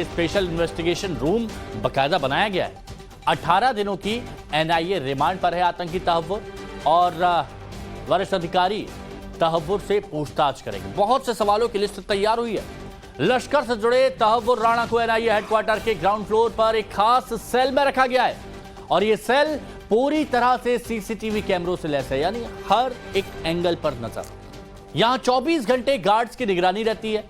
Special investigation room बकायदा बनाया गया है। 18 दिनों की एनआईए रिमांड पर है आतंकी तहव्वुर और वरिष्ठ अधिकारी तहव्वुर से पूछताछ करेंगे। बहुत से सवालों की लिस्ट तैयार हुई है। लश्कर से जुड़े तहव्वुर राणा को एनआईए हेडक्वार्टर के ग्राउंड फ्लोर पर एक खास सेल में रखा गया है और यह सेल पूरी तरह से सीसीटीवी कैमरों से लैस है, यानी हर एक एंगल पर नजर। यहां 24 घंटे गार्ड्स की निगरानी रहती है।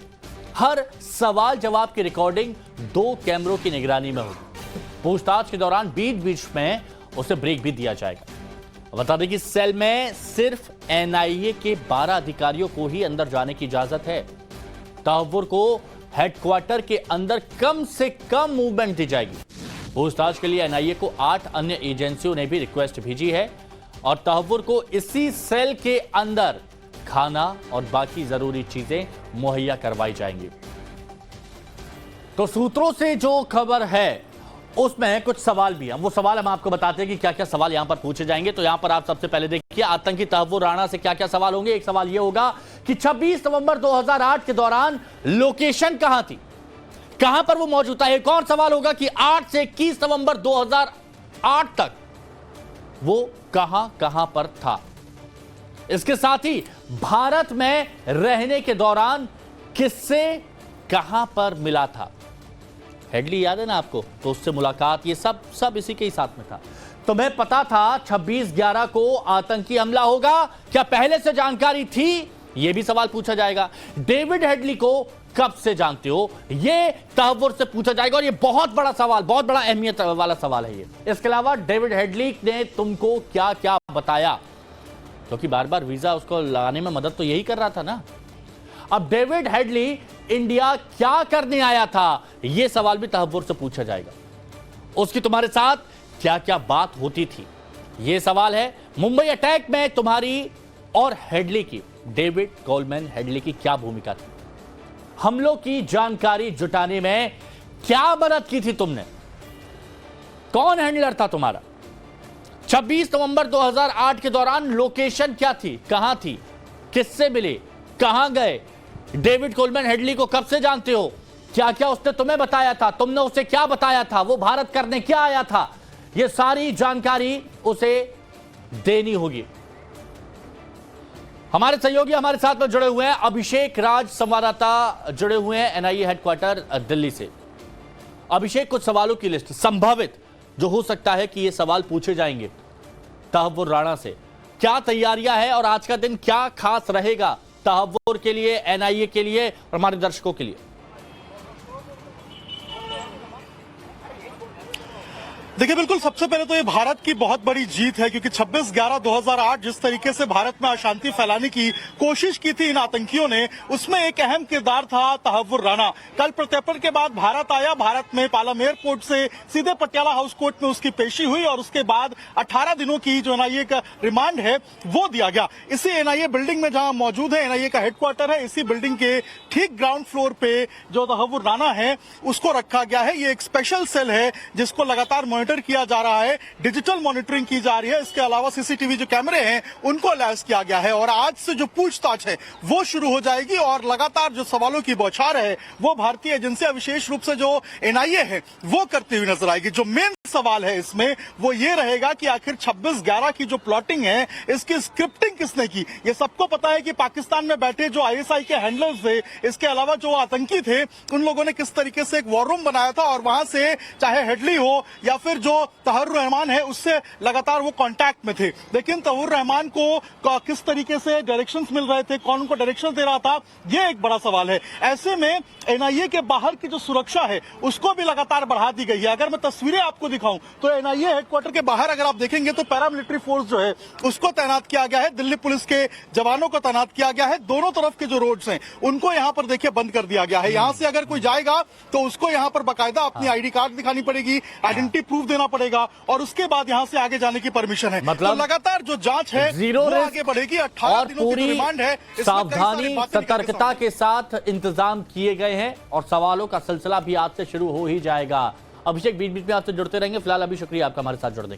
हर सवाल जवाब की रिकॉर्डिंग 2 कैमरों की निगरानी में होगी। पूछताछ के दौरान बीच बीच में उसे ब्रेक भी दिया जाएगा। बता दें कि सेल में सिर्फ एनआईए के 12 अधिकारियों को ही अंदर जाने की इजाजत है। तहव्वुर को हेडक्वार्टर के अंदर कम से कम मूवमेंट दी जाएगी। पूछताछ के लिए एनआईए को 8 अन्य एजेंसियों ने भी रिक्वेस्ट भेजी है और तहव्वुर को इसी सेल के अंदर खाना और बाकी जरूरी चीजें मुहैया करवाई जाएंगी। तो सूत्रों से जो खबर है उसमें कुछ सवाल भी हैं। वो सवाल हम आपको बताते हैं कि क्या क्या सवाल यहां पर पूछे जाएंगे। तो यहां पर आप सबसे पहले देखिए आतंकी तहव्वुर राणा से क्या क्या सवाल होंगे। एक सवाल यह होगा कि 26 नवंबर 2008 के दौरान लोकेशन कहां थी, कहां पर वो मौजूद था। एक और सवाल होगा कि 8 से 21 नवंबर 2008 तक वो कहां कहां पर था। इसके साथ ही भारत में रहने के दौरान किससे कहां पर मिला था। हेडली याद है ना आपको, तो उससे मुलाकात, ये सब इसी के ही साथ में था। तुम्हें पता था 26/11 को आतंकी हमला होगा, क्या पहले से जानकारी थी, यह भी सवाल पूछा जाएगा। डेविड हेडली को कब से जानते हो, यह तहव्वुर से पूछा जाएगा और यह बहुत बड़ा सवाल, बहुत बड़ा अहमियत वाला सवाल है ये। इसके अलावा डेविड हेडली ने तुमको क्या क्या बताया, क्योंकि बार बार वीजा उसको लगाने में मदद तो यही कर रहा था ना। अब डेविड हेडली इंडिया क्या करने आया था, यह सवाल भी तहव्वुर से पूछा जाएगा। उसकी तुम्हारे साथ क्या क्या बात होती थी, यह सवाल है। मुंबई अटैक में तुम्हारी और हेडली की, डेविड कोलमैन हेडली की क्या भूमिका थी, हमलों की जानकारी जुटाने में क्या मदद की थी तुमने, कौन हैंडलर था तुम्हारा। 26 नवंबर 2008 के दौरान लोकेशन क्या थी, कहां थी, किससे मिले, कहां गए, डेविड कोलमैन हेडली को कब से जानते हो, क्या क्या उसने तुम्हें बताया था, तुमने उसे क्या बताया था, वो भारत करने क्या आया था, यह सारी जानकारी उसे देनी होगी। हमारे सहयोगी हमारे साथ में जुड़े हुए हैं, अभिषेक राज संवाददाता जुड़े हुए हैं एनआईए हेडक्वार्टर दिल्ली से। अभिषेक, कुछ सवालों की लिस्ट संभावित जो हो सकता है कि ये सवाल पूछे जाएंगे तहव्वुर राणा से, क्या तैयारियां हैं और आज का दिन क्या खास रहेगा तहव्वुर के लिए, एनआईए के लिए और हमारे दर्शकों के लिए। देखिए, बिल्कुल सबसे पहले तो ये भारत की बहुत बड़ी जीत है, क्योंकि 26/11/2008 जिस तरीके से भारत में अशांति फैलाने की कोशिश की थी इन आतंकियों ने, उसमें एक अहम किरदार था तहव्वुर राणा। कल प्रत्यर्पण के बाद भारत आया, भारत में पालम एयरपोर्ट से सीधे पटियाला हाउस कोर्ट में उसकी पेशी हुई और उसके बाद 18 दिनों की जो एनआईए का रिमांड है वो दिया गया। इसी एनआईए बिल्डिंग में जहां मौजूद है, एनआईए का हेडक्वार्टर है, इसी बिल्डिंग के ठीक ग्राउंड फ्लोर पे जो तहव्वुर राणा है उसको रखा गया है। ये एक स्पेशल सेल है जिसको लगातार किया जा रहा है, डिजिटल मॉनिटरिंग की जा रही है। इसके अलावा सीसीटीवी जो कैमरे हैं उनको लैस किया गया है और आज से जो पूछताछ है वो शुरू हो जाएगी और लगातार जो सवालों की बौछार है वो भारतीय एजेंसियां, विशेष रूप से जो एनआईए है, वो करती हुई नजर आएगी। जो मेन सवाल है इसमें वो ये रहेगा कि आखिर 26/11 की जो प्लॉटिंग है, इसकी स्क्रिप्टिंग किसने की। ये सबको पता है कि पाकिस्तान में बैठे जो आईएसआई के हैंडलर्स थे, इसके अलावा जो आतंकी थे, उन लोगों ने किस तरीके से एक वॉर रूम बनाया था और वहां से चाहे हेडली हो या फिर जो तहव्वुर रहमान है उससे लगातार वो कांटेक्ट में थे। लेकिन तहव्वुर रहमान को किस तरीके से डायरेक्शंस मिल रहे थे, कौन उनको डायरेक्शन दे रहा था, ये एक बड़ा सवाल है। ऐसे में एनआईए के बाहर की जो सुरक्षा है उसको भी लगातार बढ़ा दी गई है। अगर मैं तस्वीरें आपको दिखाऊं तो एनआईए हेडक्वार्टर के बाहर अगर आप देखेंगे तो पैरामिलिट्री फोर्स जो है उसको तैनात किया गया है, दिल्ली पुलिस के जवानों को तैनात किया गया है। दोनों तरफ के जो रोड्स हैं उनको यहां पर देखिए बंद कर दिया गया है। यहां से अगर कोई जाएगा तो उसको यहां पर बाकायदा अपनी आईडी कार्ड दिखानी पड़ेगी, आइडेंटिटी प्रूफ देना पड़ेगा और उसके बाद यहां से आगे जाने की परमिशन है। मतलब तो लगातार जो जांच है वो आगे बढ़ेगी। 18 दिनों की रिमांड है, सावधानी सतर्कता के साथ इंतजाम किए गए हैं और सवालों का सिलसिला भी आज से शुरू हो ही जाएगा। अभिषेक, बीच बीच में आपसे जुड़ते रहेंगे। फिलहाल अभी शुक्रिया आपका हमारे साथ जुड़ने।